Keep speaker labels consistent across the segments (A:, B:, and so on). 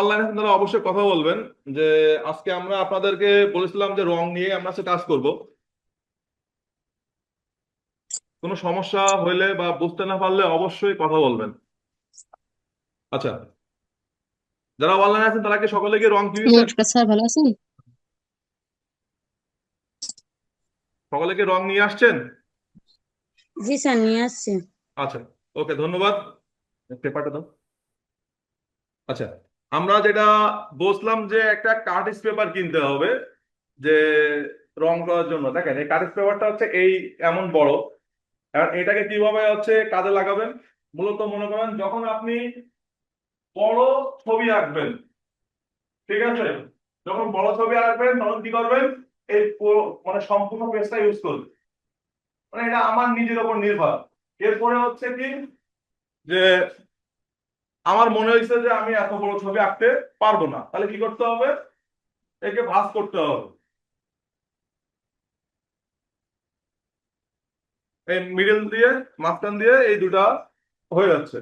A: অনলাইনে আছেন তারা অবশ্যই কথা বলবেন। যে আজকে আমরা আপনাদেরকে বলেছিলাম যে রং নিয়ে আমরা সে কাজ করব। কোনো সমস্যা হইলে বা বুঝতে না পারলে অবশ্যই কথা বলবেন। আচ্ছা, যারা অনলাইনে আছেন তারা কি সকলে কি রং কিনেছেন?
B: নমস্কার স্যার, ভালো আছেন?
A: সকলে কি রং নিয়ে আসছেন?
B: জি স্যার, নিয়ে আসছি।
A: আচ্ছা, ওকে, ধন্যবাদ। পেপারটা দাও। আচ্ছা, আমরা যেটা বলছিলাম যে একটা কার্টিস পেপার কিনতে হবে, যে রং করার জন্য। দেখেন, এই কার্টিস পেপারটা হচ্ছে এই এমন বড়। আর এটাকে কিভাবে হচ্ছে কাজে লাগাবেন? মূলত মনে করেন যখন আপনি বড় ছবি আঁকবেন, ঠিক আছে, যখন বড় ছবি আঁকবেন তখন কি করবেন? এই মানে সম্পূর্ণ পেজটা ইউজ করবেন। মানে এটা আমার নিজের উপর নির্ভর। এরপরে হচ্ছে কি, যে আমার মনে হয়েছে যে আমি এত বড় ছবি আঁকতে পারবো না, তাহলে কি করতে হবে? একে ভাঁজ করতে হবে। এই মিডল দিয়ে, মাঝখান দিয়ে এই দুটা হয়ে যাচ্ছে।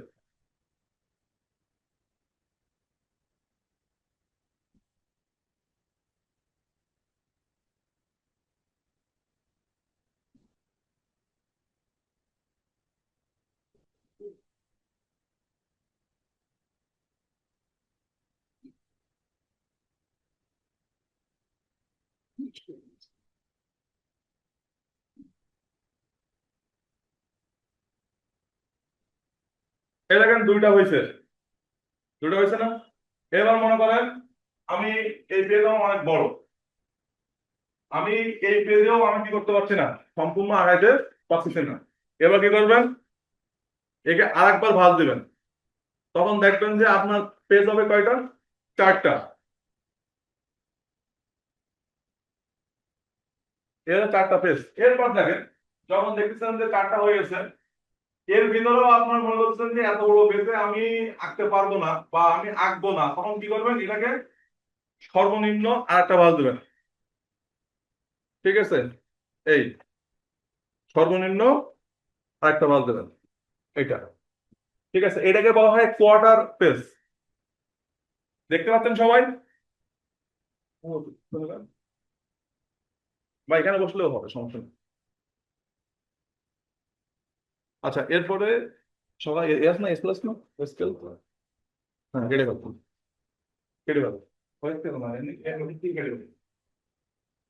A: এই দেখেন, দুইটা হয়েছে। দুইটা হয়েছে না? এবার মনে করেন আমি এই পেজ আমার অনেক বড়, আমি এই পেজেও আমি কি করতে পারছি না, সম্পূর্ণ আগাইতে পারতেছি না। এবার কি করবেন? একে আরেকবার ভাঁজ দিবেন। তখন দেখবেন যে আপনার পেজ হবে কয়টা? চারটা। এর চারটা পেজ। এরপর দেখেন, যখন দেখতেছেন যে চারটা হয়ে গেছে, এর ভিতরেও আপনার মনে করছেন যে এত বড় পেজে আমি আঁকতে পারবো না বা আমি আঁকবো না, তখন কি করবেন? এটাকে সর্বনিম্ন আরেকটা ভাঁজ দিবেন। ঠিক আছে? এই সর্বনিম্ন আরেকটা ভাঁজ দেবেন। এইটা। ঠিক আছে, এটাকে বলা হয় কোয়ার্টার পেজ। দেখতে পাচ্ছেন সবাই? বা এখানে বসলেও হবে, সমস্যা নেই। আচ্ছা, এরপরে সবাই এস না, এস প্লাস না, স্কেল। হ্যাঁ, কেটে ফেলুন। কেটে ফেলুন। হয়েছে তো না, কি কেটে ফেলুন?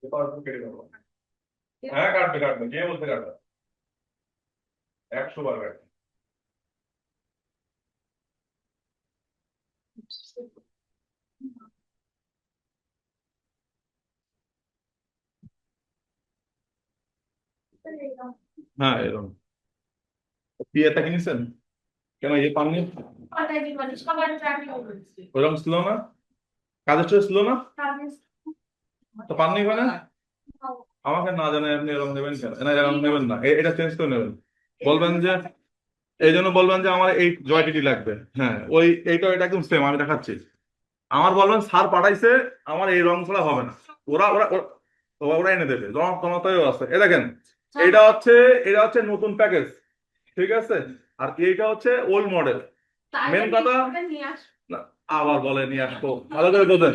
A: পেপার কেটে ফেলুন। হ্যাঁ, কাটবে কাটবে, কে বলতে কাটবে? 100 বার কাটবে। হ্যাঁ, এরকম। পিয়াটা কিনেছেন? কেন এই পাননি? ওরকম ছিল না? কাজের ছিল ছিল না? তো পাননি কেন? আমাকে না জানাই আপনি এরকম নেবেন কেন? না, এরকম নেবেন না, এটা চেঞ্জ করে নেবেন। বলবেন যে, এই জন্য বলবেন যে আমার এই জয়টিটি লাগবে। হ্যাঁ, ওই এইটা এটা একদম সেম আমি দেখাচ্ছি। আমার বলবেন স্যার পাঠাইছে, আমার এই রং ছাড়া হবে না। ওরা ওরা ওরা ওরা এনে দেবে, রং ক্ষমতাও আছে। এ দেখেন, এটা হচ্ছে, এটা হচ্ছে নতুন প্যাকেজ। ঠিক আছে? আর এইটা হচ্ছে ওল্ড মডেল। মেন কথা না, আবার বলে নিয়ে আসবো, ভালো করে বোঝেন।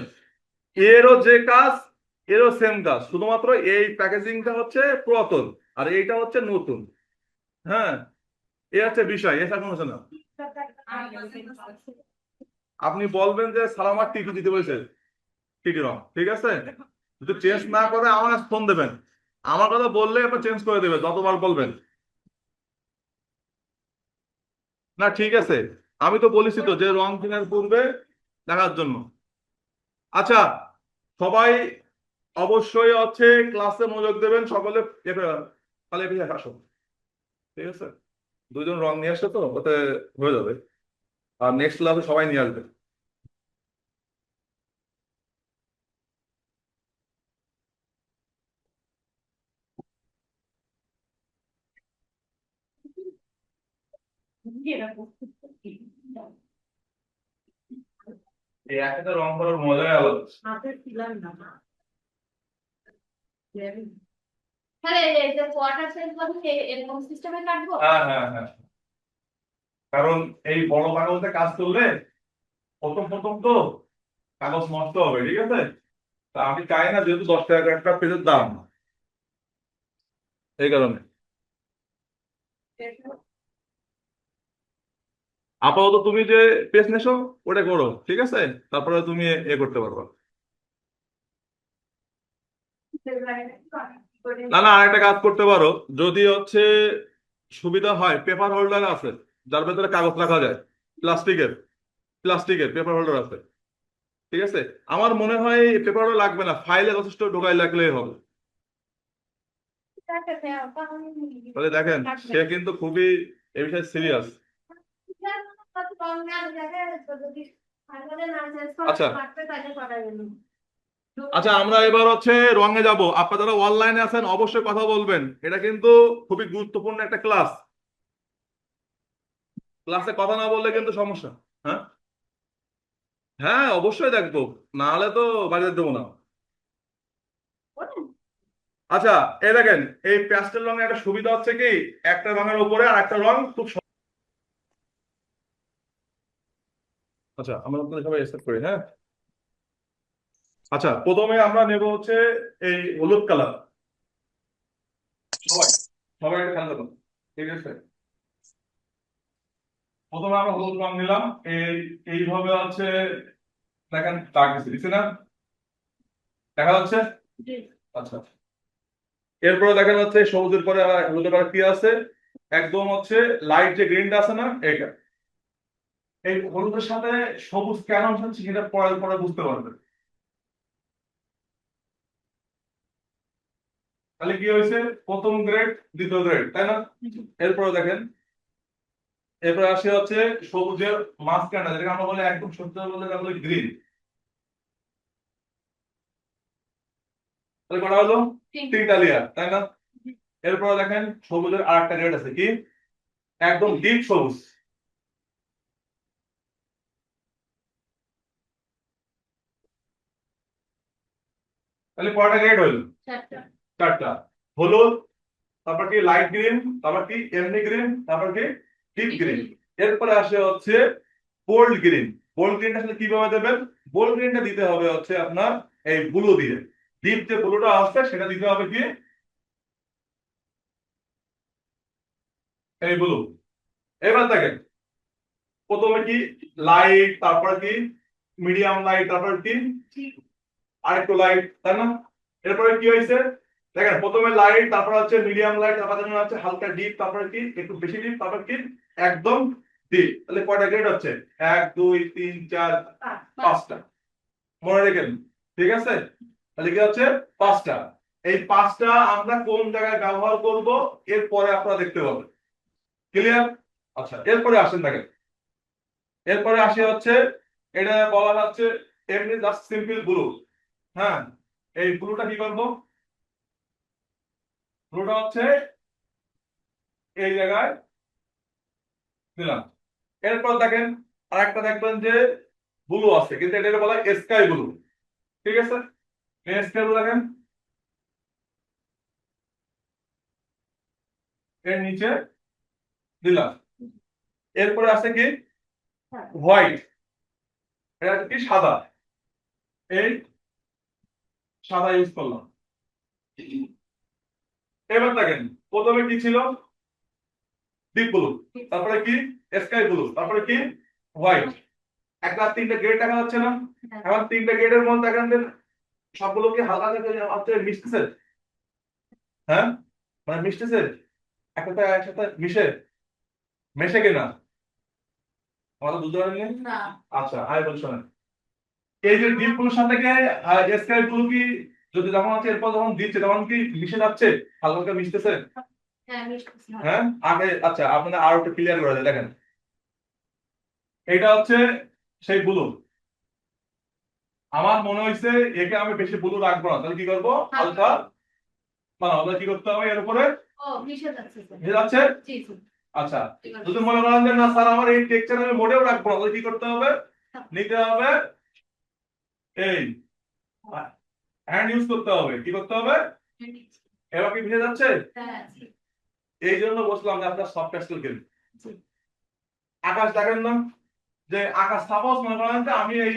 A: এরও যে কাজ, এরও সেম কাজ, শুধুমাত্র এই প্যাকেজিংটা হচ্ছে পুরাতন আর এইটা হচ্ছে নতুন। হ্যাঁ, এই হচ্ছে বিষয়, এটা কোনো হচ্ছে না। আপনি বলবেন যে সালামার টিকি দিতে বলছে, টিটি রং, ঠিক আছে? যদি চেঞ্জ না করে আমার কাছে ফোন দেবেন। আমার কথা বললে এবার চেঞ্জ করে দেবে যতবার বলবেন। না, ঠিক আছে, আমি তো বলেছি তো যে রং কেনার পূর্বে দেখার জন্য। আচ্ছা, সবাই অবশ্যই হচ্ছে ক্লাসে মনোযোগ দেবেন সকলে। তাহলে এখানে আসো, ঠিক আছে? দুজন রং নিয়ে আসছে তো ওতে হয়ে যাবে। আর নেক্সট ক্লাসে সবাই নিয়ে আসবে। এই একসাথে রং করার মজাই আলাদা। হ্যাঁ হ্যাঁ হ্যাঁ, কারণ এই বড় কাগজে কাজ করলে প্রথম প্রথম তো কাগজ নষ্ট হবে, ঠিক আছে? তা আমি চাই না, যেহেতু 10 টাকা একটা পেজের দাম, এই কারণে আপাতত তুমি যে পেজ নেছো ওটা করো, ঠিক আছে? তারপরে তুমি এ করতে পারবা। না না, আরেকটা কাজ করতে পারো, যদি হচ্ছে সুবিধা হয়, পেপার হোল্ডার আছে যার ভেতরে কাগজ রাখা যায়, প্লাস্টিকের প্লাস্টিকের পেপার হোল্ডার আছে, ঠিক আছে? আমার মনে হয় পেপার হোল্ডার লাগবে না, ফাইলে যথেষ্ট ঢোকাই লাগলেই হবে। তাহলে দেখেন, সে কিন্তু খুবই এই বিষয়ে সিরিয়াস। আচ্ছা আচ্ছা, আমরা এবার হচ্ছে রঙে যাব। আপনারা যারা অনলাইনে আছেন অবশ্যই কথা বলবেন, এটা কিন্তু খুবই গুরুত্বপূর্ণ একটা ক্লাস। ক্লাসে কথা না বললে কিন্তু সমস্যা। হ্যাঁ হ্যাঁ, অবশ্যই দেখবো, না হলে তো বাড়িতে দেবো না। আচ্ছা, এই দেখেন, এই প্যাস্টেল রঙের একটা সুবিধা হচ্ছে কি, একটা রঙের উপরে আর একটা রং খুব আচ্ছা, আমরা আপনাদের সবাই অ্যাকসেপ্ট করি, হ্যাঁ। আচ্ছা, প্রথমে আমরা নেব হচ্ছে এই হলুদ কালার। সবাই সবাই একটা খেয়াল রাখুন, ঠিক আছে? প্রথমে আমরা হলুদ রং নিলাম, এইভাবে হচ্ছে দেখেন দাগ দিছি না, দেখা যাচ্ছে? আচ্ছা, এরপরে দেখা যাচ্ছে সবুজের পরে আবার হলুদের পরে কি আছে, একদম হচ্ছে লাইট যে গ্রিনটা আছে না, এইটা। এই হলুদের সাথে সবুজ কেন মিশাচ্ছি সেটা পরে পরে বুঝতে পারবেন। তাহলে কি হয়েছে, প্রথম গ্রেড দ্বিতীয় গ্রেড, তাই না? এরপরে দেখেন, এরপরে আসে হচ্ছে সবুজের মাঝখানটা, যেটাকে আমরা বলি একদম সত্যি বলতে আমরা বলি গ্রিন। তাহলে কটা হলো, তিনটা লেয়ার, তাই না? এরপরে দেখেন সবুজের আরেকটা গ্রেড আছে, কি একদম ডিপ সবুজ। তাহলে কয়টা গ্রেড হইলো, চারটা। হলুদ, তারপর কি লাইট গ্রিন, তারপর কি এমনি গ্রিন, তারপর কি ডিপ গ্রিন। এরপরে আসে হচ্ছে বোল্ড গ্রিন। বোল্ড গ্রিনটা আসলে কিভাবে দেবেন, বোল্ড গ্রিনটা দিতে হবে হচ্ছে আপনার এই ব্লু দিয়ে, ডিপ যে ব্লুটা আসছে সেটা দিতে হবে কি এই ব্লু। এবার দেখেন, প্রথমে কি লাইট, তারপর কি মিডিয়াম লাইট, তারপর কি আরেকটু লাইট, তাই না? এরপরে কি হয়েছে, দেখেন প্রথমে লাইট, তারপর হচ্ছে মিডিয়াম লাইট, তারপর হচ্ছে হালকা ডিপ, তারপর কি একটু বেশি ডিপ, তারপর কি একদম ডিপ। তাহলে কয়টা গ্রেড হচ্ছে, 1 2 3 4 5টা, মনে রেখেন, ঠিক আছে? তাহলে কি হচ্ছে 5টা। এই 5টা আমরা কোন জায়গায় ব্যবহার করব এরপরে আপনারা দেখতে পাবেন, ক্লিয়ার? আচ্ছা, এরপরে আসেন দেখেন, এরপরে আসে হচ্ছে এটা বলা হচ্ছে এমনি জাস্ট সিম্পল ব্লু। হ্যাঁ, এই ব্লুটা কি করবো, ব্লুটা হচ্ছে এই জায়গায় দিলাম। এরপর দেখেন আরেকটা দেখবেন যে ব্লু আছে, কিন্তু এটা বলা হয় স্কাই ব্লু, ঠিক আছে? এই স্কাই ব্লু দেখেন এর নিচে দিলাম। এরপরে আছে কি হোয়াইট, এটা হচ্ছে কি সাদা, এই সাদা ইউজ করলাম। এবার দেখেন, প্রথমে কি ছিল, ডিপ ব্লু, তারপরে কি স্কাই ব্লু, তারপরে কি হোয়াইট। একটা তিনটা গ্রেড দেখা যাচ্ছে না? এখন তিনটা গ্রেডের মধ্যে দেখেন যে সবগুলোকে হালকা হালকা মিশতেছে। হ্যাঁ, মানে মিশতেছে, একটা একসাথে মিশে মেশে কিনা আমাদের বুঝতে পারেননি। আচ্ছা, আমি বলছি শোনেন, এই যে ডিপ ব্লুর সাথে স্কাই ব্লু কি যদি যখন আছে এরপর যখন দিচ্ছে তখন কি মিশে যাচ্ছে, হালকা হালকা মিশতেছে? হ্যাঁ, আগে আচ্ছা আপনাদের আরো একটু ক্লিয়ার করে দেয়, দেখেন এটা হচ্ছে সেই ব্লু। আমার মনে হয়েছে একে আমি বেশি ব্লু রাখবো না, তাহলে কি করবো, হালকা বানাবো। কি করতে হবে, এর উপরে মিশে যাচ্ছে। আচ্ছা, যদি মনে করেন যে না স্যার আমার এই টেক্সচার আমি মোটেও রাখবো না, তাহলে কি করতে হবে, নিতে হবে এই হ্যান্ড ইউজ করতে হবে। কি করতে হবে, এবার কি মিশে যাচ্ছে? এই জন্য বলছিলাম যে আপনার সফট স্কিল কিনবেন। আকাশ দেখেন না, যে আকাশ সাপোজ মনে করেন যে আমি এই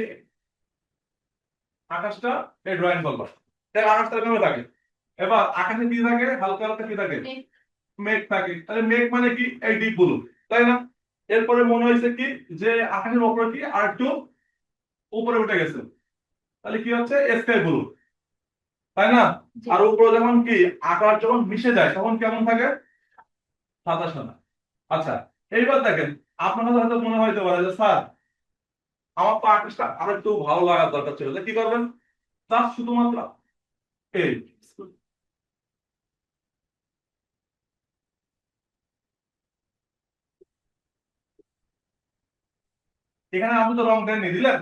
A: আকাশটা এই ড্রয়িং করলাম, দেখ আকাশটা কেমন থাকে। এবার আকাশে কি থাকে, হালকা হালকা কি থাকে, মেঘ থাকে। তাহলে মেঘ মানে কি, এই ডিপ ব্লু, তাই না? এরপরে মনে হয়েছে কি যে আকাশের উপরে কি আর একটু উপরে উঠে গেছে, তাহলে কি হচ্ছে স্কাই ব্লু, তাই না? আর উপরে যখন কি আকাশ যখন মিশে যায় তখন কেমন থাকে, সাদা সাদা। আচ্ছা, এইবার দেখেন, আপনার কাছে হয়তো মনে হইতে পারে যে স্যার আমার তো আকাশটা আরো একটু ভালো লাগার দরকার ছিল, কি করবেন? তার শুধুমাত্র এই এখানে আপনি তো রং দেননি, দিলেন?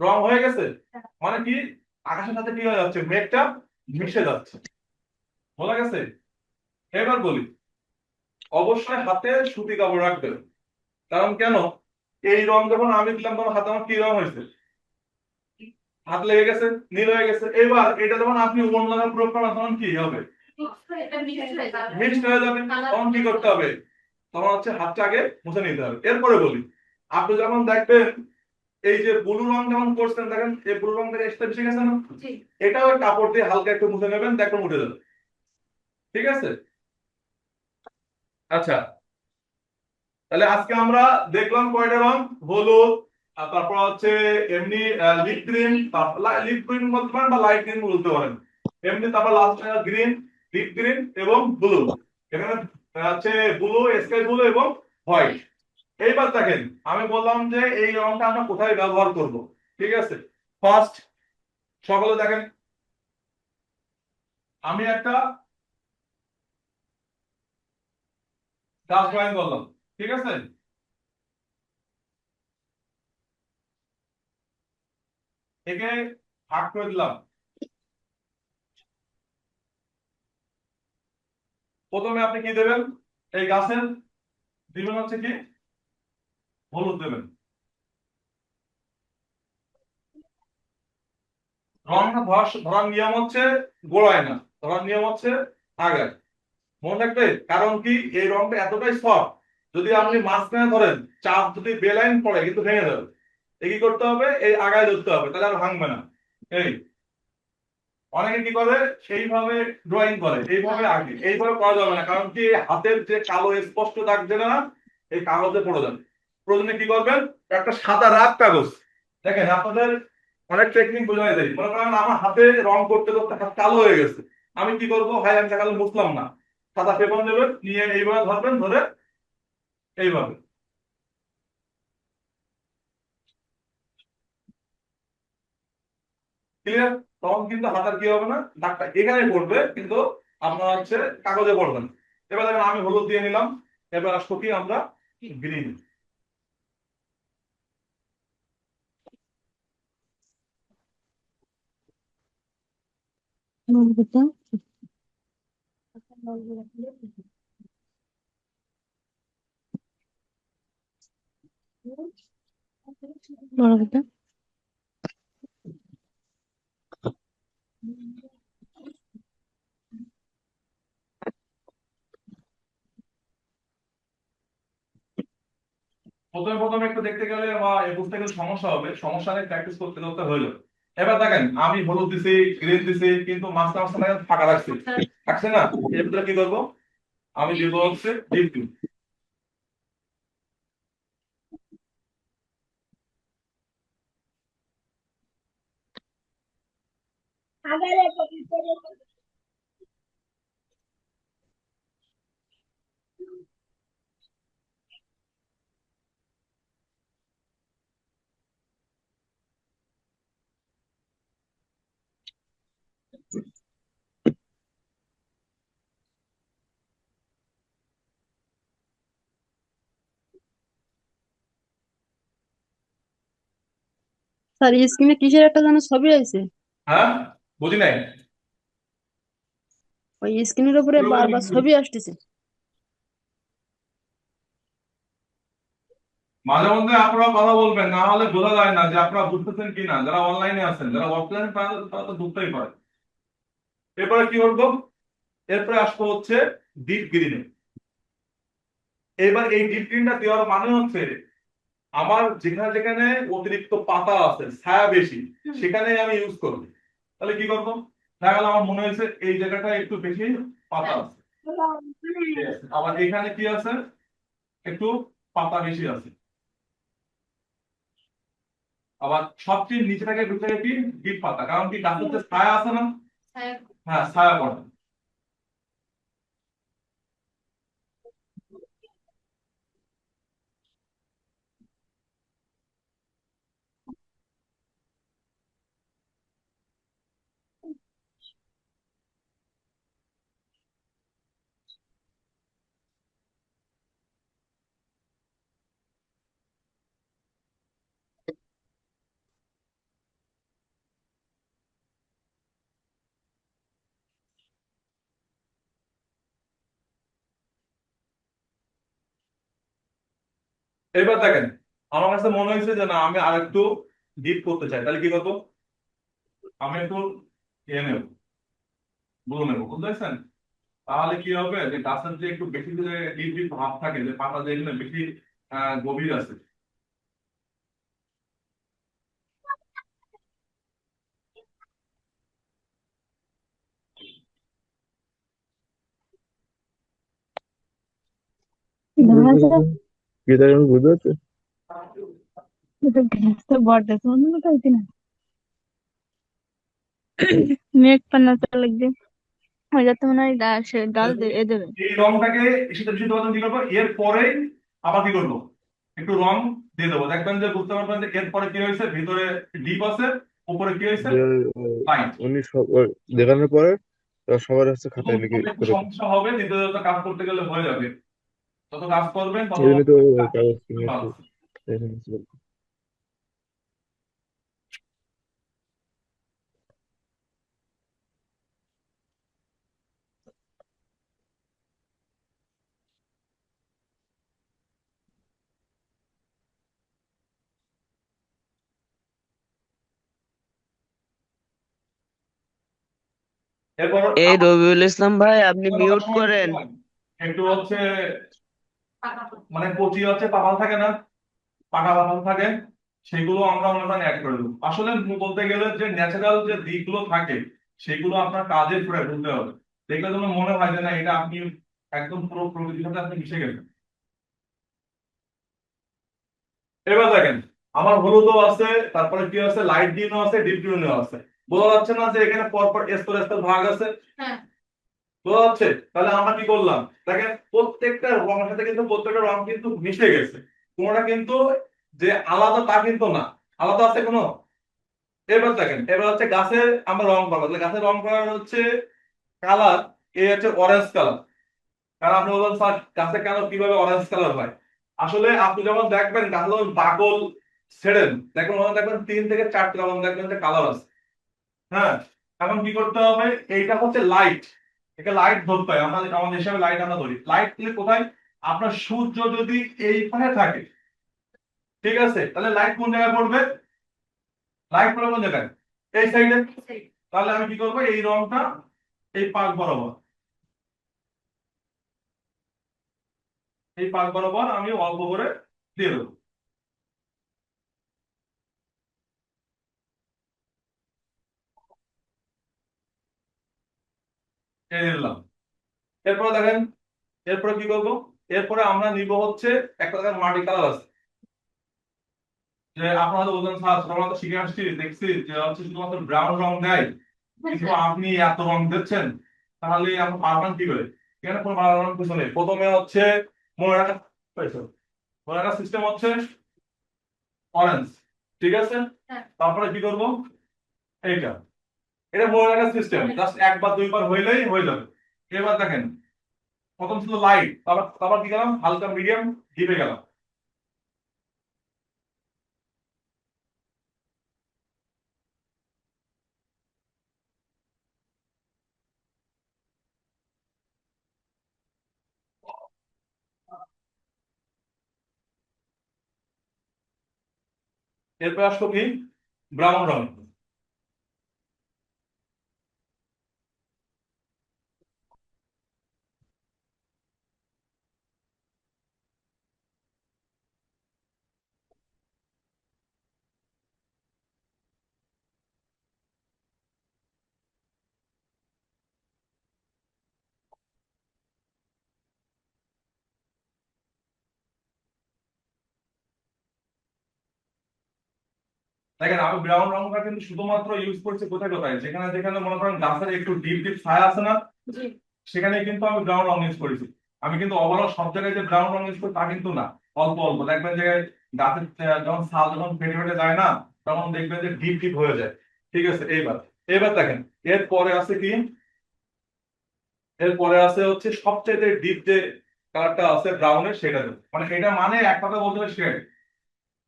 A: রং হয়ে গেছে, মানে কি আকাশের সাথে কি হয়ে যাচ্ছে, মেঘটা মিশে যাচ্ছে, বোঝা গেছে? এবার বলি, অবশ্যই হাতে সুতি কাপড় রাখবেন। কারণ কেন, এই রং যখন আমি দিলাম তখন হাতে আমার কি রং হয়েছে, হাত লেগে গেছে, নীল হয়ে গেছে। এবার এটা যখন আপনি ওড়নাটা প্রয়োগ করেন তখন কি হবে, মিক্সড হয়ে যাবে। তখন কি করতে হবে, তখন হচ্ছে হাতটা আগে মুছে নিতে হবে। এরপরে বলি, আপনি যখন দেখবেন এই যে ব্লু রং যখন করছেন, দেখেন এই ব্লু রং থেকে এক্সট্রা মিশে গেছে না, এটাও ওই কাপড় দিয়ে হালকা একটু মুছে নেবেন, দেখবেন উঠে যাবে। ঠিক আছে? আচ্ছা, তাহলে আজকে আমরা দেখলাম কয়টা রং, হলুদ, আর তারপর হচ্ছে এমনি লিপ গ্রিন, লিপ গ্রিন বলতে পারেন বা লাইট গ্রিন বলতে পারেন, এমনি তারপর লাস্ট গ্রিন, ডিপ গ্রিন এবং ব্লু। এখানে হচ্ছে ব্লু, স্কাই ব্লু এবং হোয়াইট। এইবার দেখেন, আমি বললাম যে এই রংটা আমরা কোথায় ব্যবহার করব। ঠিক আছে, ফার্স্ট সকলে দেখেন, আমি একটা গাছ ড্রয়িং করলাম, ঠিক আছে? একে ভাগ করে দিলাম। প্রথমে আপনি কি দেবেন, এই গাছের দিবেন হচ্ছে কি হলুদ দেবেন। রংটা ধরার নিয়ম হচ্ছে গোড়ায় না, ধরার নিয়ম হচ্ছে আগায়। মনে রাখবে, কারণ কি এই রংটা এতটাই সফট, যদি আপনি মাঝখানে ধরেন, চাপ যদি বেলাইন পড়ে কিন্তু ভেঙে যাবে। কি করতে হবে, এই আগায় ধরতে হবে, তাহলে আর ভাঙবে না। এই অনেকে কি করে, সেইভাবে ড্রয়িং করে, এইভাবে আগে, এইভাবে করা যাবে না। কারণ কি এই হাতের যে কালো স্পষ্ট দাগ যেটা না, এই কাগজে পড়ে যাবে। প্রথমে কি করবেন, একটা সাদা রাগ কাগজ, দেখেন আপনাদের অনেক টেকনিক বোঝাই দেয়। মনে করেন আমার হাতে রং করতে করতে হাত কালো হয়ে গেছে, আমি কি করবো, ভাই আমি কালো মুছলাম না, সাদা পেপার নেবেন, নিয়ে এইভাবে ধরবেন, ধরে এইভাবে, ক্লিয়ার? তখন কিন্তু হাতের কি হবে না, দাগটা এখানে পড়বে, কিন্তু আপনার হচ্ছে কাগজে পড়বে না। এবার দেখেন আমি হলুদ দিয়ে নিলাম, এবার আসবো কি আমরা গ্রিন।
B: বড় কথা।
A: প্রথমে প্রথমে একটু দেখতে গেলে বা বুঝতে গেলে সমস্যা হবে, সমস্যা নেই, প্র্যাকটিস করতে করতে হইলো। এবার দেখেন আমি হলুদ দিছি, গ্রিন দিছি, কিন্তু মাঝখানে মাঝখানে ফাঁকা রাখছি, রাখছে না? এর ভিতরে কি করবো, আমি দিব হচ্ছে ডিপ ব্লু।
B: স্যার স্ক্রিনে কিসের একটা যেন ছবি আছে,
A: হ্যাঁ, বুঝি নাই।
B: ওই স্ক্রিনের উপরে বারবার ছবি আসতেছে।
A: মাঝে মধ্যে আপনারা কথা বলবেন, না হলে বোঝা যায় না যে আপনারা বুঝতেছেন কিনা। যারা অনলাইনে আছেন, যারা অফলাইনে, তারা তো বুঝতেই পারে। এরপরে কি করবো, এরপরে আসবো হচ্ছে ডিপ গ্রিনে। এবার এই ডিপ গ্রিনটা দেওয়ার মানে হচ্ছে আমার যেখানে যেখানে অতিরিক্ত পাতা আছে, ছায়া বেশি, সেখানে আমি ইউজ করব। তাহলে কি করবো? দেখা গেল আমার মনে হয়েছে এই জায়গাটা একটু বেশি পাতা আছে, ঠিক আছে। আবার এখানে কি আছে, একটু পাতা বেশি আছে। আবার সবচেয়ে নিচে থাকে ঢুকে কি ডিপ পাতা, কারণ কি গাছের যে ছায়া আছে না, হ্যাঁ ছায়া পড়ে। এবার দেখেন, আমার কাছে মনে হয়েছে যে না, আমি আরেকটু ডিপ করতে চাই। তাহলে কি করবো? আমি একটু নেবো, বুঝে নেবো, বুঝতে পারছেন? তাহলে কি হবে, যে গাছের যে একটু বেশি যে ডিপ ডিপ ভাব থাকে, যে পাতা যেগুলো বেশি গভীর আছে।
B: घास
C: गिटार बुझाते
B: तो घास तो बहुत है सोनू में कहती ना मेघ पन्ना तो लग गए हो जाते मना डाल से डाल दे ए देवे
A: এই রংটাকে সেটা বিশুদ্ধ উপাদান কি করবো, এর পরে আবার কি করবো, একটু রং দিয়ে দেবো। দেখবেন যে বুঝতে পারবেন যে এরপরে কি হয়েছে, ভিতরে ডিপ আছে, উপরে কি হয়েছে,
C: যে
A: লাইট।
C: উনি সব দেখানোর পরে সবার হচ্ছে খাতায় লিখে
A: একটু
C: করে দেন।
A: সমস্যা হবে, দ্বিতীয় কাজ করতে গেলে হয়ে যাবে। যত কাজ করবেন তত
C: এই জন্য তো কাগজ কিনে
A: ভালো।
C: একটু
A: এরপর
D: এই রবিউল ইসলাম ভাই, আপনি মিউট করেন।
A: একটু হচ্ছে মানে কচি হচ্ছে পাতাল থাকে না, পাকা পাতাল থাকে, সেগুলো আমরা আমরা অ্যাড করে দেবো। আসলে বলতে গেলে যে ন্যাচারাল যে দিকগুলো থাকে, সেগুলো আপনার কাজে করে তুলতে হবে। দেখলে যেন মনে হয় যে না, এটা আপনি একদম পুরো প্রকৃতির সাথে আপনি মিশে গেছেন। এবার দেখেন, আমার হলুদও আছে, তারপরে কি আছে, লাইট গ্রিনও আছে, ডিপ গ্রিনও আছে। বোঝা যাচ্ছে না যে এখানে পরপর স্তর স্তর ভাগ আছে? বোঝা যাচ্ছে? তাহলে আমরা কি করলাম, দেখেন প্রত্যেকটা রঙের সাথে কিন্তু প্রত্যেকটা রং কিন্তু মিশে গেছে। কোনটা কিন্তু যে আলাদা তা কিন্তু না। আলাদা আছে কোনো? এবার দেখেন, এবার হচ্ছে গাছে আমরা রং করবো। তাহলে গাছে রং করার হচ্ছে কালার, এই হচ্ছে অরেঞ্জ কালার। কারণ আপনি বলবেন স্যার গাছে কেন কিভাবে অরেঞ্জ কালার হয়? আসলে আপনি যখন দেখবেন গাছে যখন বাকল ছেড়েন, দেখবেন ওখানে দেখবেন 3 থেকে 4টা লবণ দেখবেন যে কালার আছে। হ্যাঁ, এখন কি করতে হবে, এইটা হচ্ছে লাইট, এটা লাইট ধরতে হয়। আমরা আমাদের হিসাবে লাইট আমরা ধরি, লাইট দিলে কোথায়, আপনার সূর্য যদি এইখানে থাকে, ঠিক আছে, তাহলে লাইট কোন জায়গায় পড়বে, লাইট পড়বে কোন জায়গায়, এই সাইডে। তাহলে আমি কি করবো, এই রংটা এই পাশ বরাবর, এই পাশ বরাবর আমি অল্প করে দিয়ে দেবো, এই দিয়ে দিলাম। এরপরে দেখেন, এরপরে কি করবো, এরপরে আমরা নিব হচ্ছে একটা জায়গায় মাটি কালার আছে, যে আপনারা হয়তো বলছেন স্যার ছোটবেলা তো শিখে আসছি, দেখছি যে হচ্ছে শুধুমাত্র ব্রাউন রং দেয়, কিন্তু আপনি এত রং দিচ্ছেন, তাহলে আপনি পারবেন কি করে? এখানে কোনো পারবেন কিছু নেই। প্রথমে হচ্ছে মনে রাখা, পাইছো? মনে রাখার সিস্টেম হচ্ছে অরেঞ্জ, ঠিক আছে। তারপরে কি করব, এইটা, এটা মনে রাখার সিস্টেম, জাস্ট একবার দুইবার হইলেই হয়ে যাবে। এবার দেখেন, প্রথম ছিল লাইট, তারপর তারপর কি গেলাম, হালকা মিডিয়াম ডিপে গেলাম। এরপর আসলো কি, ব্রাউন রং। দেখেন আমি ব্রাউন রংটা কিন্তু শুধুমাত্র ইউজ করছি কোথায় কোথায়, যেখানে যেখানে মনে করেন গাছের একটু ডিপ ডিপ ছায়া আছে না, সেখানে কিন্তু আমি ব্রাউন রং ইউজ করেছি। আমি কিন্তু ওভারঅল সব জায়গায় যে ব্রাউন রং ইউজ করি তা কিন্তু না, অল্প অল্প দেখবেন যে গাছের যখন ছাল যখন ফেটে ফেটে যায় না, তখন দেখবেন যে ডিপ ডিপ হয়ে যায়। ঠিক আছে, এইবার এবার দেখেন এরপরে আছে কি, এরপরে আছে হচ্ছে সবচেয়ে ডিপ যে কালারটা আছে ব্রাউনের, সেটা দেবো। মানে এটা মানে এক কথা বলতে হবে শেড,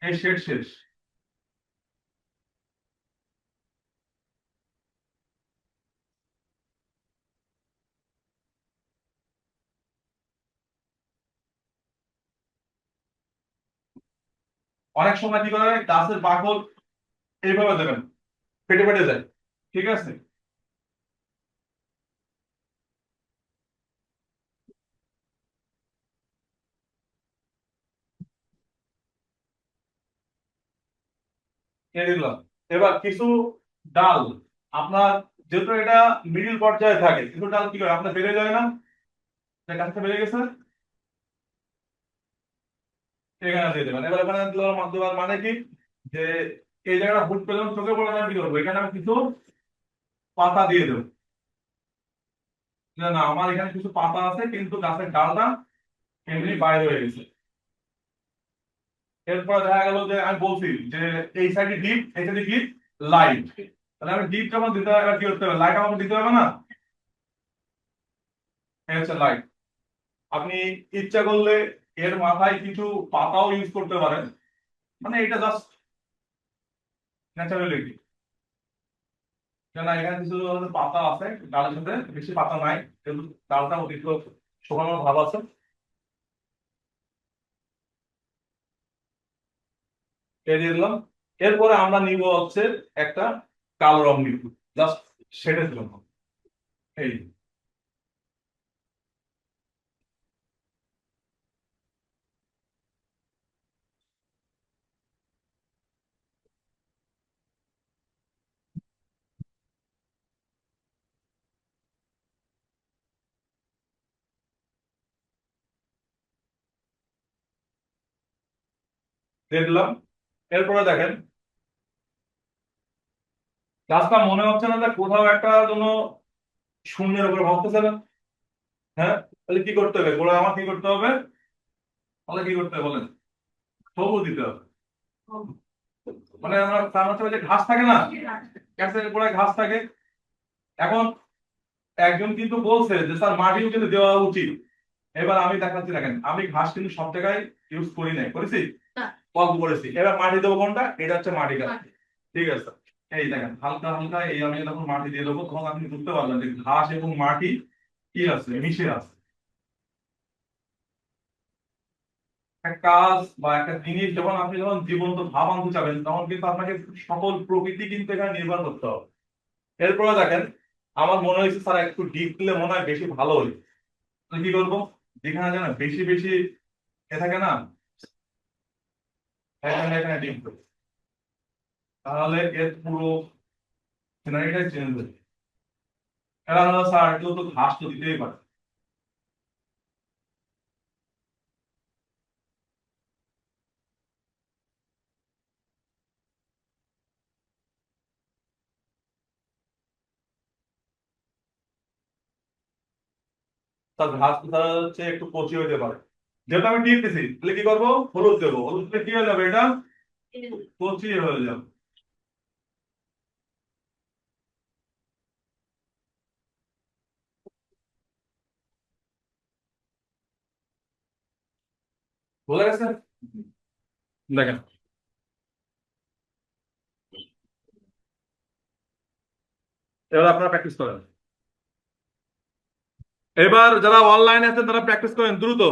A: এই শেড শেষ। অনেক সময় কি করে গাছের বাকল এইভাবে দেবেন, ফেটে ফেটে যায়। ঠিক আছে, এ দিলাম। এবার কিছু ডাল আপনার, যেহেতু এটা মিডিল পর্যায়ে থাকে, কিছু ডাল কি করে আপনার বেড়ে যায় না, যে গাছটা বেড়ে গেছে, এখানে দিয়ে দেবেন। এবার এখানে দেওয়ার মাধ্যমে মানে কি, যে এই জায়গাটা হুট পেলাম চোখে পড়ে না, কি করবো এখানে আমি কিছু পাতা দিয়ে দেবো। না না, আমার এখানে কিছু পাতা আছে কিন্তু গাছের ডালটা এমনি বাইরে হয়ে গেছে। এরপর দেখা গেল যে আমি বলছি যে এই সাইডে ডিপ, এই সাইডে কি লাইট, তাহলে আমি ডিপ যখন দিতে হবে এবার কি করতে হবে, লাইট আমাকে দিতে হবে না, এই হচ্ছে লাইট। আপনি ইচ্ছা করলে এর মাথায় কিছু পাতাও ইউজ করতে পারেন, মানে এটা জাস্ট ন্যাচারালিটি। না এখানে কিছু পাতা আছে ডালের সাথে, বেশি পাতা নাই কিন্তু ডালটা অতিরিক্ত শুকানোর ভাব আছে, এই দিয়ে দিলাম। এরপরে আমরা নিব হচ্ছে একটা কালো রং নিব, জাস্ট শেডের জন্য। এই দিয়ে দিলাম। এরপরে দেখেন গাছটা মনে হচ্ছে না যে কোথাও একটা জন্য শূন্যের উপরে ভাবতেছে না। হ্যাঁ, তাহলে কি করতে হবে, গোড়া আমার কি করতে হবে, তাহলে কি করতে হবে বলেন, সবুজ দিতে হবে। মানে আমরা তার হচ্ছে ওই যে ঘাস থাকে না, গাছের গোড়ায় ঘাস থাকে। এখন একজন কিন্তু বলছে যে স্যার মাটিও কিন্তু দেওয়া উচিত। এবার আমি দেখাচ্ছি, দেখেন আমি ঘাস কিন্তু সব জায়গায় ইউজ করি নাই, করেছি অল্প করেছি। এবার মাটি দেবো কোনটা, এটা হচ্ছে মাটি গাছ। ঠিক আছে, এই দেখেন হালকা হালকা এই আমি যখন মাটি দিয়ে দেবো তখন আপনি বুঝতে পারবেন যে ঘাস এবং মাটি কি আছে, মিশে আছে। একটা কাজ বা একটা জিনিস যখন আপনি যখন জীবন্ত ভাব আনতে চাবেন, তখন কিন্তু আপনাকে সকল প্রকৃতি কিন্তু এখানে নির্ভর করতে হবে। এরপরে দেখেন আমার মনে হয়েছে স্যার একটু ডিপ দিলে মনে হয় বেশি ভালো হই, তো কি করবো, যেখানে যেন বেশি বেশি এ থাকে না, এখানে এখানে ডিপ দেবো, তাহলে এর পুরো সিনারিটাই চেঞ্জ হয়ে যায়। এরা হলো স্যার কেউ তো ঘাস তো দিতেই পারে। তার ঘাস কোথা হচ্ছে একটু কচি হইতে পারে, যেহেতু আমি ডিপ দিছি তাহলে কি করবো, হলুদ দেবো, হলুদ দিলে কি হয়ে যাবে, এটা কচি হয়ে যাবে। বোঝা গেছে, দেখেন এবার আপনারা প্র্যাকটিস করেন। এবার যারা অনলাইনে আছেন তারা প্র্যাকটিস করেন দ্রুত,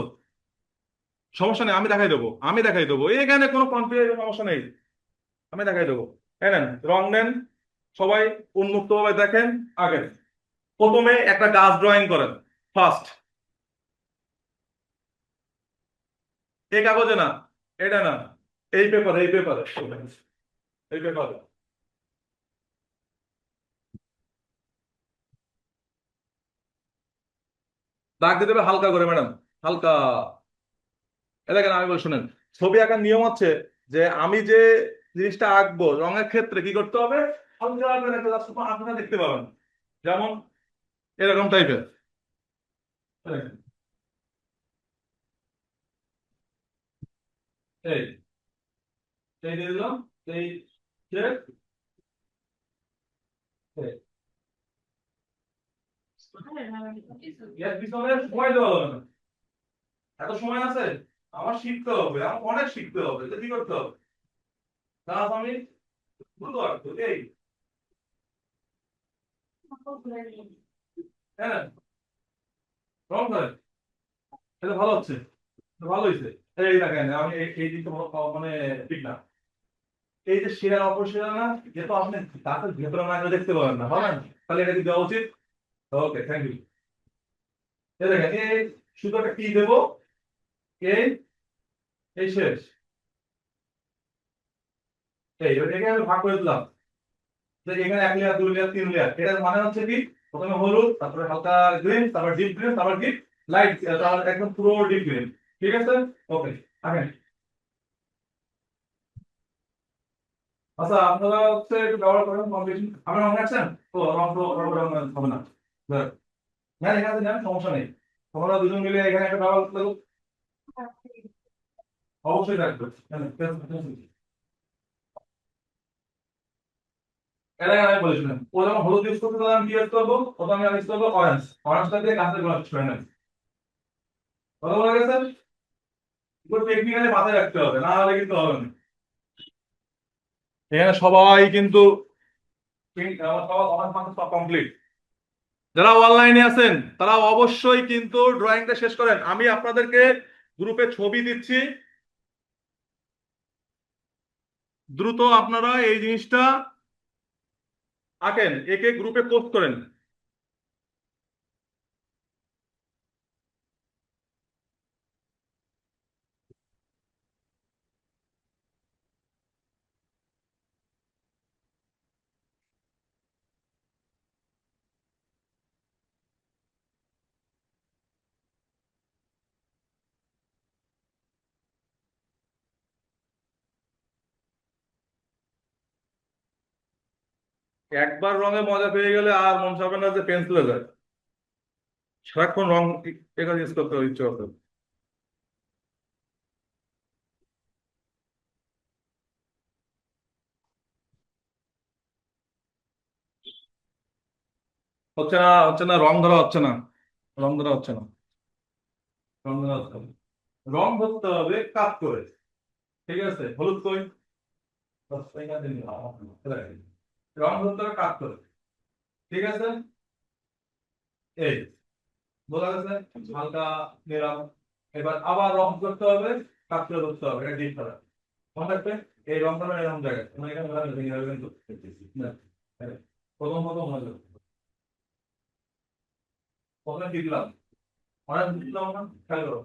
A: সমস্যা নেই, আমি দেখাই দেবো, আমি দেখাই দেবো, এখানে কোনো কনফিউশন সমস্যা নেই, আমি দেখাই দেবো। এই নেন রং নেন, সবাই উন্মুক্ত ভাবে দেখেন। আগে প্রথমে একটা গাছ ড্রয়িং করেন, ফার্স্ট এই কাগজে না, এটা না, এই পেপারে, এই পেপারে, এই পেপারে দাগ দিতে হবে হালকা করে ম্যাডাম, হালকা। এ দেখেন আমি বলি শুনেন, ছবি আঁকার নিয়ম হচ্ছে যে আমি যে জিনিসটা আঁকবো রঙের ক্ষেত্রে কি করতে হবে, হালকা করে একটা just আঁকা দেখতে পাবেন, যেমন এরকম টাইপের। এই এই দিয়ে দিলাম, এই check, এই। এর পিছনে সময় দেওয়া হবে না, এত সময় আছে, আমার শিখতে হবে, আমার অনেক শিখতে হবে, তো কি করতে হবে, তাহলে আমি বুঝতে পারবো। এই হ্যাঁ, রং ধরে এটা ভালো হচ্ছে, এটা ভালো হয়েছে। এই দেখেন আমি এই দিকটা মানে ঠিক না, এই যে শিরা অপশিরা না, যেহেতু আপনি দাঁতের ভেতরে না গেলে দেখতে পাবেন না, হবে না, তাহলে এটা কি দেওয়া উচিত? ওকে, থ্যাংক ইউ। এই দেখেন এই শুধু একটা কি দেবো, এই এই শেষ, এটাকে আমি ভাগ করে দিলাম, যে এখানে 1 লেয়ার 2 লেয়ার 3 লেয়ার, এটার মানে হচ্ছে কি, প্রথমে হলুদ, তারপরে হালকা গ্রিন, তারপর ডিপ গ্রিন, তারপর কি লাইট, তারপর একদম পুরো ডিপ গ্রিন। ঠিক আছে, ওকে। আগে আচ্ছা, আপনারা হচ্ছে একটু ব্যবহার করেন কম্পিটিশন, আপনারা মনে রাখছেন তো, রং তো হবে না, হ্যাঁ এখানে যান, সমস্যা নেই, তোমরা দুজন মিলে এখানে একটা ব্যবহার করতে অবশ্যই রাখবে। এর আগে আমি বলেছিলাম ও যখন হলুদ ইউজ করতে, তখন আমি কি ইউজ করবো, প্রথমে আমি ইউজ করবো অরেঞ্জ, অরেঞ্জটা দিয়ে গাছের গোড়া শেষ করে নেব। কথা বলা গেছে, পুরো টেকনিক্যালি মাথায় রাখতে হবে, না হলে কিন্তু হবে না। এখানে সবাই কিন্তু সব কমপ্লিট, যারা অনলাইনে আছেন তারা অবশ্যই কিন্তু ড্রয়িংটা শেষ করেন। আমি আপনাদেরকে গ্রুপে ছবি দিচ্ছি, দ্রুত আপনারা এই জিনিসটা আঁকেন, একে গ্রুপে পোস্ট করেন। একবার রঙে মজা পেয়ে গেলে আর মন চাবে না যে পেন্সিলে যায়, সারাক্ষণ রং এখানে ইউজ করতে ইচ্ছে করতে হচ্ছে না, হচ্ছে না, রং ধরা হচ্ছে না, রং ধরা হচ্ছে না, রং ধরা হচ্ছে না। রং ধরতে হবে কাজ করে। ঠিক আছে, হলুদ কই, রং ধরতে হবে কাজ করে। ঠিক আছে, এই বোঝা গেছে, হালকা নিলাম, এবার আবার রং করতে হবে, কাজ করে ধরতে হবে, এটা ডিপ করা মনে রাখবে। এই রংটা না এরকম জায়গায় মানে এখানে ভেঙে যাবে কিন্তু না, প্রথম প্রথম হয়ে যাবে। প্রথমে কি দিলাম, অরেঞ্জ দিলাম না, খেয়াল করো,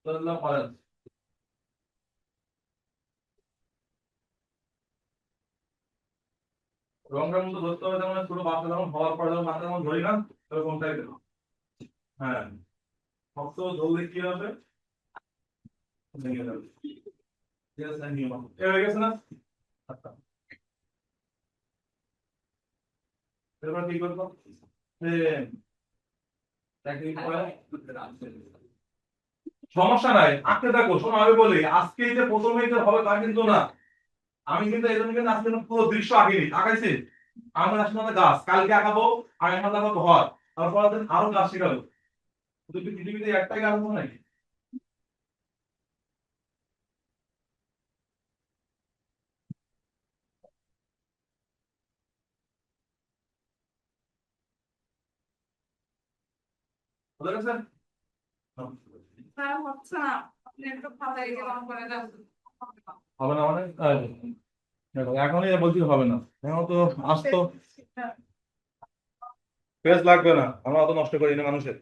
A: তো দিলাম অরেঞ্জ। রংটার মতো ধরতে হবে, যেমন পুরো বাচ্চা যখন হওয়ার পর যখন বাচ্চা যখন ধরি না, এরকম টাইপের। হ্যাঁ, শক্ত ধরলে কি হবে, ভেঙে যাবে। ঠিক আছে, নিয়ম এ হয়ে গেছে না। আচ্ছা, এরপর কি করবো, যে সমস্যা নাই, আঁকতে থাকো, শোনো আমি বলি, আজকে যে প্রথমেই যে হবে তা কিন্তু না। আমি কিন্তু এই জন্য কিন্তু আজকে পুরো দৃশ্য আঁকিনি, আঁকাইছি। আমার আসলে গাছ কালকে আঁকাবো, আগামী আঁকাবো ঘর, তারপর আরো গাছ শেখাবো। শুধু কি পৃথিবীতে একটাই গাছ আছে নাকি? বুঝতে পেরেছেন?
E: স্যার হচ্ছে না, আপনি একটু খাতায় রং করে দেন।
A: হবে না মানে দেখো, এখনই বলছি হবে না, এখন তো আসতো, পেজ লাগবে না, আমরা অত নষ্ট করি না মানুষের।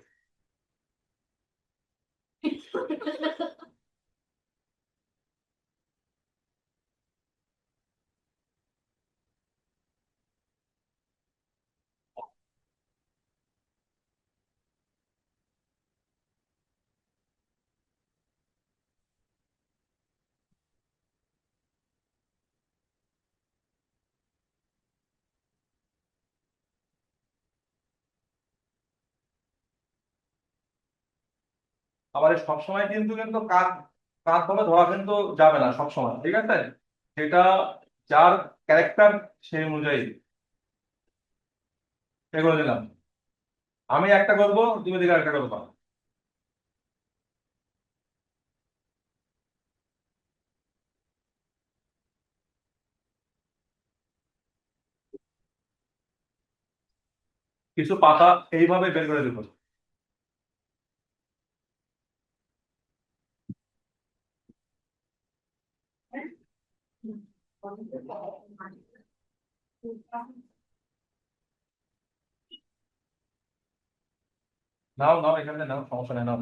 A: আবার এই সবসময় কিন্তু কিন্তু কাক কাক ভাবে ধরা কিন্তু যাবে না সবসময়, ঠিক আছে? সেটা যার ক্যারেক্টার সেই অনুযায়ী এগুলো দিলাম। আমি একটা করবো, তুমি দিকে একটা করবা। কিছু পাতা এইভাবে বের করে দিব। নাও নাও, এখানে নাও, সমস্যা নেই, নাও।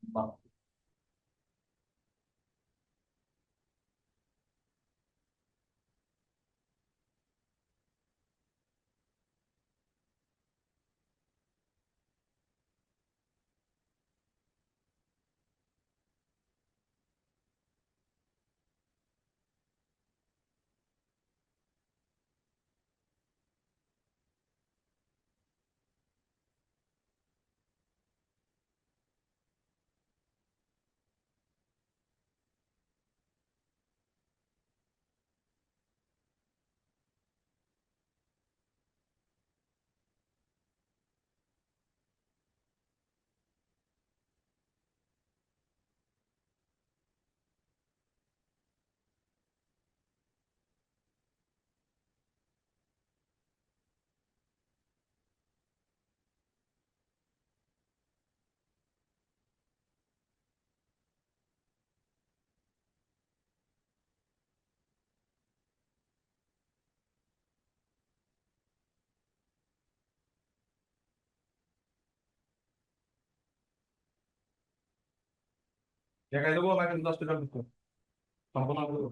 A: বাহ। দেখাই দেবো নাকি 10 টাকা দিতে সম্পূর্ণ করবো?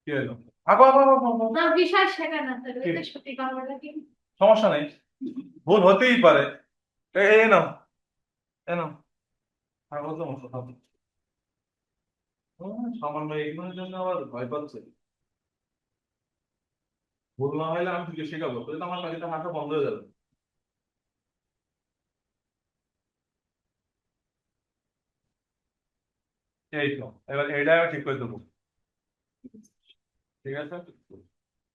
A: কি হলো? আঁকো আঁকো আঁকো, আঁকো, আঁকো।
E: না বিষয় সেটা না তো
A: কি?
E: এটা সত্যি কথা বলে কি
A: সমস্যা নেই, ভুল হতেই পারে। এ নাও, এ নাও, কাগজ দাও, মশলা দাও। সামান্য এগুলোর জন্য আবার ভয় পাচ্ছে। ভুল না হলে আমি তোকে শেখাবো, তাহলে তো আমার বাড়িতে হাঁটা বন্ধ হয়ে যাবে। এই তো, এবার এইটা আমি ঠিক করে দেবো। ঠিক আছে,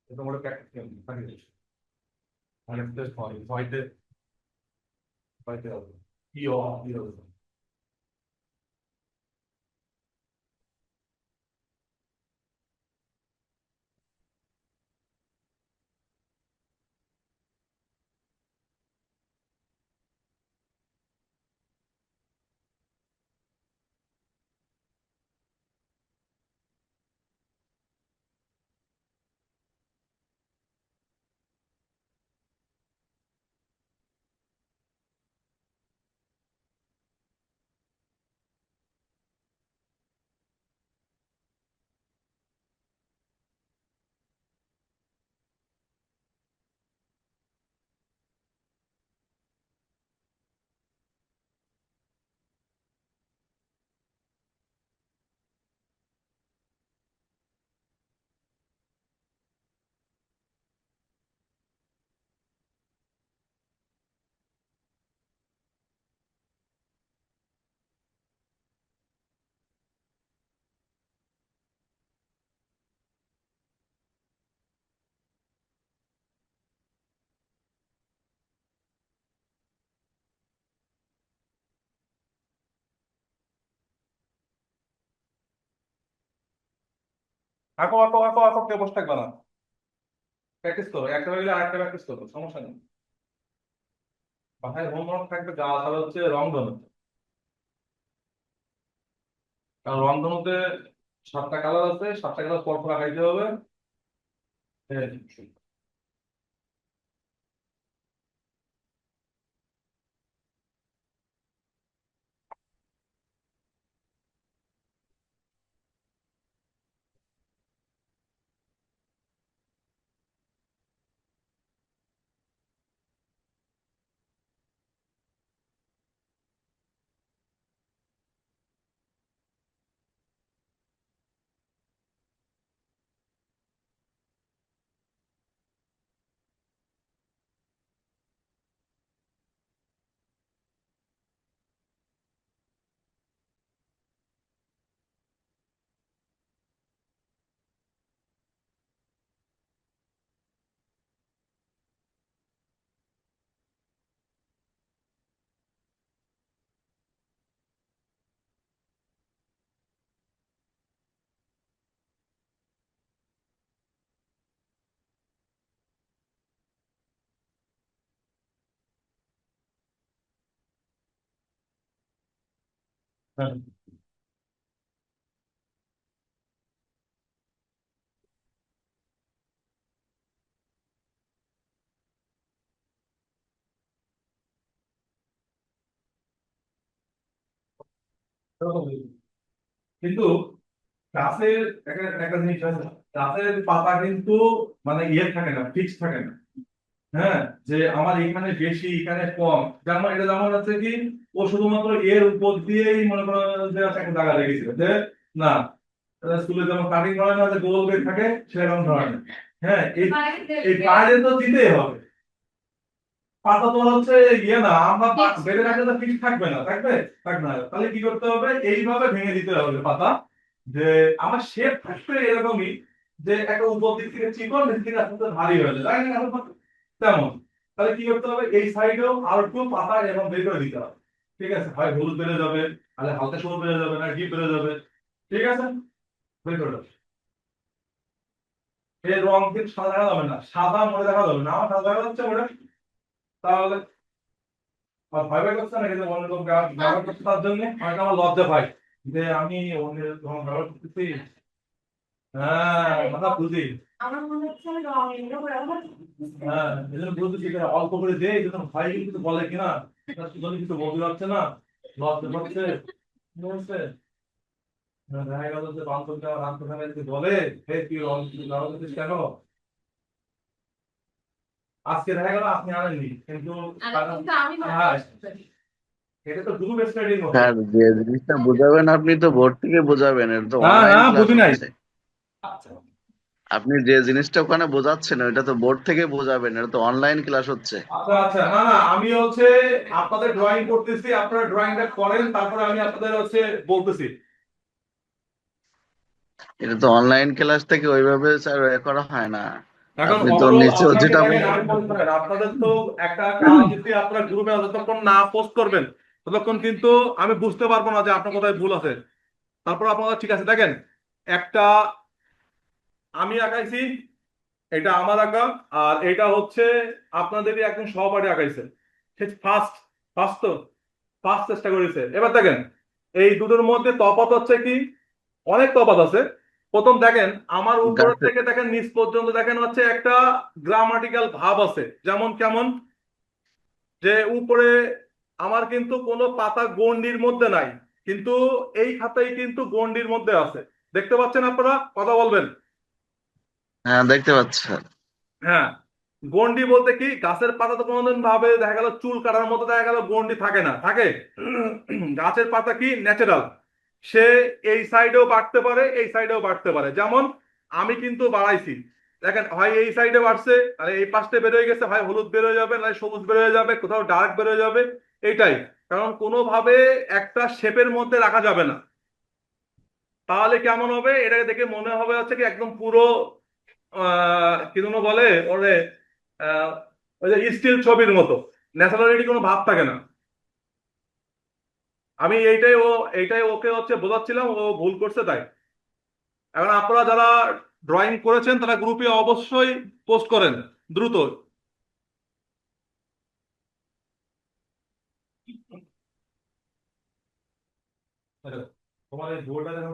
A: এটা মোটা প্র্যাকটিস থাকে। অনেকটা ভয়তে ভয়তে হবে। কি কি হবে? আঁকো আঁকো আঁকো আঁকো, কেউ বসে থাকবে না। প্র্যাকটিস করো, একটা হয়ে গেলে আরেকটা প্র্যাকটিস করো, সমস্যা নেই। মাথায় হোমওয়ার্ক থাকবে, যা তাহলে হচ্ছে রংধনু। কারণ রংধনুতে 7টা কালার আছে, 7টা কালার পর পর আঁকাইতে হবে। হ্যাঁ। হ্যাঁ। কিন্তু গাছের একটা একটা জিনিস আছে, গাছের পাতা কিন্তু মানে ইয়ে থাকে না, ফিক্স থাকে না। হ্যাঁ, যে আমার এখানে বেশি এখানে কম, যেমন এটা যেমন হচ্ছে কি, ও শুধুমাত্র এর উপর দিয়েই মনে করো যে একটা জায়গা লেগেছিল যে না, স্কুলে যেমন কাটিং করে না, যে গোল বের থাকে সেরকম ধরনের। হ্যাঁ, এই বাইরে তো দিতেই হবে। পাতা তো হচ্ছে ইয়ে না, আমরা বেঁধে রাখলে তো ফিক্স থাকবে না, থাকবে, থাকবে না, তাহলে কি করতে হবে, এইভাবে ভেঙে দিতে হবে পাতা। যে আমার শেপ থাকবে এরকমই, যে একটা উপর দিক থেকে চিকন, নিচ থেকে আস্তে আস্তে ভারী হয়ে যায়, তাই না? তেমন। তাহলে কি করতে হবে, এই সাইডেও আর একটু পাতা এরকম বের করে দিতে হবে। ঠিক আছে, হয় হলুদ বেড়ে যাবে, তাহলে হালকা সবুজ বেড়ে যাবে, না ডিপ বেড়ে যাবে। ঠিক আছে, বের করে দেবে। এই রং কিন্তু সাদা দেখা যাবে না, সাদা মনে দেখা যাবে না, আমার সাদা দেখা যাচ্ছে ওটা। তাহলে আর ভয় ভয় করছে না, কিন্তু অন্য লোক ব্যবহার করছে, তার জন্য অনেকে আমার লজ্জা পাই যে আমি অন্যের যখন ব্যবহার করতেছি। হ্যাঁ, কথা বুঝি।
E: আমার মনে হচ্ছে আমি রং এগুলো ব্যবহার করতেছি।
A: হ্যাঁ, এই জন্য বলতেছি যে অল্প করে দে, এই জন্য ভাই কিন্তু বলে কিনা, তার জন্য কিছু বলতে পারছে না, লজ্জা পাচ্ছে, বুঝতে পারছে? দেখা গেল যে বান্ধবটা রান্নাঘরে এসে বলে, হে তুই রং দিচ্ছিস কেন? আজকে দেখা গেল আপনি আনেননি, কিন্তু
E: কিন্তু আমি
A: হ্যাঁ, এটা তো গ্রুপ স্টাডির মতো।
F: স্যার যে জিনিসটা বোঝাবেন আপনি তো বোর্ড থেকে বোঝাবেন, এটা তো
A: না
F: অনলাইন
A: না,
F: ক্লাস
A: বুঝি নাই।
F: হচ্ছে। আপনি যে জিনিসটা ওখানে বোঝাচ্ছেন ওটা তো বোর্ড থেকে বোঝাবেন, এটা তো অনলাইন ক্লাস হচ্ছে।
A: আচ্ছা আচ্ছা, না না, আমি আপনাদের ড্রয়িং করতেছি, আপনারা ড্রয়িংটা করেন, তারপরে আমি আপনাদের বলতেছি।
F: এটা তো অনলাইন ক্লাস থেকে ওইভাবে স্যার এ করা হয় না।
A: এখন
F: আপনি তো
A: অত
F: নিশ্চয়
A: আপনাকে
F: যেটা
A: দেখেন, আমি বলতে পারেন, আপনাদের তো একটা কাজ যদি আপনারা গ্রুপে যতক্ষণ না পোস্ট করবেন, ততক্ষণ কিন্তু আমি বুঝতে পারবো না যে আপনার কোথায় ভুল আছে। তারপর আপনারা ঠিক আছে দেখেন, একটা আমি আঁকাইছি, এটা আমার আঁকা, আর এটা হচ্ছে আপনাদেরই একজন সহপাঠী আঁকাইছে। সে ফার্স্ট ফার্স্ট তো ফার্স্ট চেষ্টা করেছে। এবার দেখেন, এই দুটোর মধ্যে তফাৎ হচ্ছে কি, অনেক তফাৎ আছে। প্রথম দেখেন, আমার উপরের
F: গাছে
A: থেকে দেখেন নিচ পর্যন্ত দেখেন হচ্ছে একটা গ্রামাটিক্যাল ভাব আছে। যেমন কেমন, যে উপরে আমার কিন্তু কোনো পাতা গণ্ডির মধ্যে নাই, কিন্তু এই খাতায় কিন্তু গণ্ডির মধ্যে আছে। দেখতে পাচ্ছেন আপনারা? কথা বলবেন।
F: হ্যাঁ দেখতে পাচ্ছি স্যার।
A: হ্যাঁ, গন্ডি বলতে কি, গাছের পাতা তো কোনোদিন ভাবে দেখা গেল চুল কাটার মতো দেখা গেল গন্ডি থাকে না, থাকে? গাছের পাতা কি ন্যাচারাল, সে এই সাইডেও বাড়তে পারে, এই সাইডেও বাড়তে পারে। যেমন আমি কিন্তু বাড়াইছি, দেখেন, হয় এই সাইডে বাড়ছে, আর এই পাশে বের হয়ে গেছে, হয় হলুদ বের হয়ে যাবে, নয় সবুজ বের হয়ে যাবে, কোথাও ডার্ক বের হয়ে যাবে। এইটাই কারণ, কোনোভাবে একটা শেপের মধ্যে রাখা যাবে না। তাহলে কেমন হবে, এটাকে দেখে মনে হবে হচ্ছে কি একদম পুরো কি যেন বলে ওরে, আহ, ওই যে স্টিল ছবির মতো, ন্যাচারালিটি কোনো ভাব থাকে না। আমি এইটাই ওকে বোঝাচ্ছিলাম, ও ভুল করছে তাই। এখন আপনারা যারা ড্রয়িং করেছেন তারা গ্রুপে অবশ্যই পোস্ট করেন দ্রুত। তোমার এই বোর্ডটা দেখো।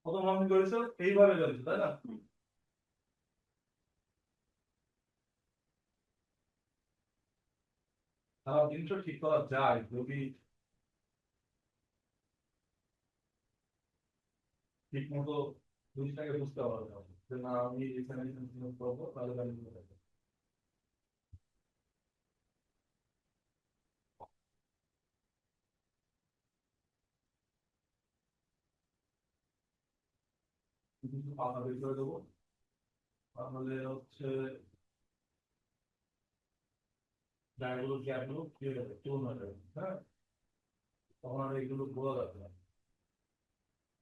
A: প্রথম আমি করেছো এইভাবে করেছো, তাই না? তারা জিনিসটা ঠিক করা যায় যদি ঠিক মতো জিনিসটাকে বুঝতে পারবে, যে না আমি এখানে করবো, তাহলে আমি বুঝতে পারবো। কিছু পাতা বের করে দেবো, তাহলে জায়গাগুলো গ্যাপগুলো ক্লিয়ার হবে, পূর্ণ হয়ে যাবে। হ্যাঁ, তখন আর এইগুলো বোঝা যাবে না।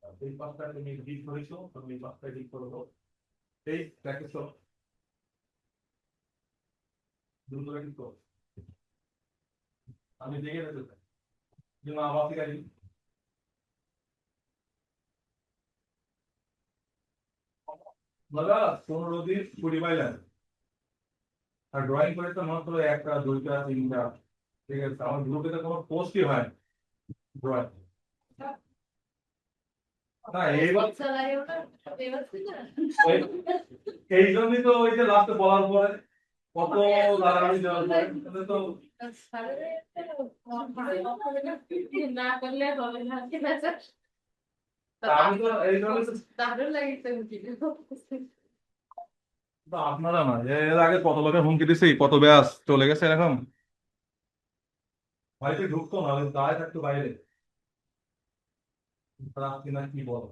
A: আর এই পাশটা তুমি ঠিক করেছো, তুমি এই পাশটা ঠিক করবো। এই প্র্যাকটিস করো, দ্রুত প্র্যাকটিস করো। আমি দেখে রেখে দেবো, যে না আবার ঠিক আছে। দাদা 15 দিন 20 পাইলেন, আর ড্রয়িং করে তো মাত্র একটা দুইটা তিনটা। ঠিক আছে, আমার গ্রুপে তো কোনো পোস্টই হয় ড্রয়িং। না এইবার এই- এই জন্যই তো ওই যে লাস্টে বলার পরে কত লাগালাগি দেওয়ার পরে তাহলে তো
E: না করলে হবে না, ঠিক আছে?
A: আমি তো এই জন্য
E: দারুণ লাগিছে
A: তো আপনারা না, এর আগে কত লোকের হুমকি দিছি, কত ব্যাস চলে গেছে এরকম। বাড়িতে ঢুকতো না, ওই দাঁড়ায় থাকতো বাইরে, রাত্রি না কি বলো।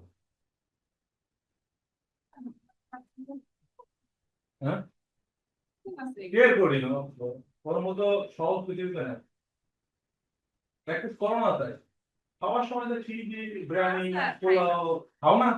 A: হ্যাঁ, কে করি না, ওর মতো সহজ পৃথিবীতে না। প্র্যাকটিস করো না তাই, খাওয়ার সময় যে খিচুড়ি বিরিয়ানি পোলাও খাও না,